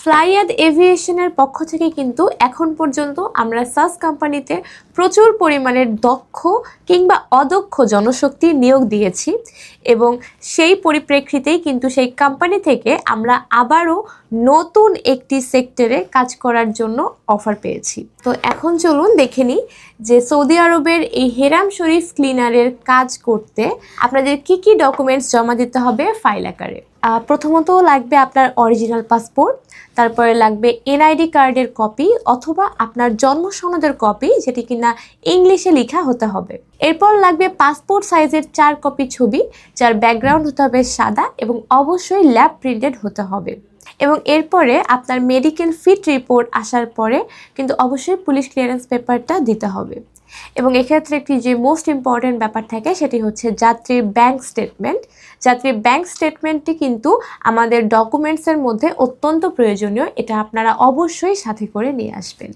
ফ্লাইয়াদ এভিয়েশনের পক্ষ থেকে কিন্তু এখন পর্যন্ত আমরা সাস কোম্পানিতে প্রচুর পরিমাণের দক্ষ কিংবা অদক্ষ জনশক্তি নিয়োগ দিয়েছি এবং সেই পরিপ্রেক্ষিতেই কিন্তু সেই কোম্পানি থেকে আমরা আবারও নতুন একটি সেক্টরে কাজ করার জন্য অফার পেয়েছি। তো এখন চলুন দেখে নিই যে সৌদি আরবের এই হেরাম শরীফ ক্লিনারের কাজ করতে আপনাদের কি কি ডকুমেন্টস জমা দিতে হবে ফাইল আকারে। প্রথমত লাগবে আপনার অরিজিনাল পাসপোর্ট, তারপরে লাগবে এনআইডি কার্ডের কপি অথবা আপনার জন্ম সনদের কপি যেটি কিনা ইংলিশে লেখা হতে হবে। এরপর লাগবে পাসপোর্ট সাইজের 4 কপি ছবি যার ব্যাকগ্রাউন্ড হতে হবে সাদা এবং অবশ্যই ল্যাব প্রিন্টেড হতে হবে। এবং এরপরে আপনার মেডিকেল ফিট রিপোর্ট আসার পরে কিন্তু অবশ্যই পুলিশ ক্লিয়ারেন্স পেপারটা দিতে হবে। এবং এক্ষেত্রে একটি যে মোস্ট ইম্পর্টেন্ট ব্যাপার থাকে সেটি হচ্ছে যাত্রীর ব্যাংক স্টেটমেন্ট। যাত্রীর ব্যাংক স্টেটমেন্টটি কিন্তু আমাদের ডকুমেন্টসের মধ্যে অত্যন্ত প্রয়োজনীয়, এটা আপনারা অবশ্যই সাথে করে নিয়ে আসবেন।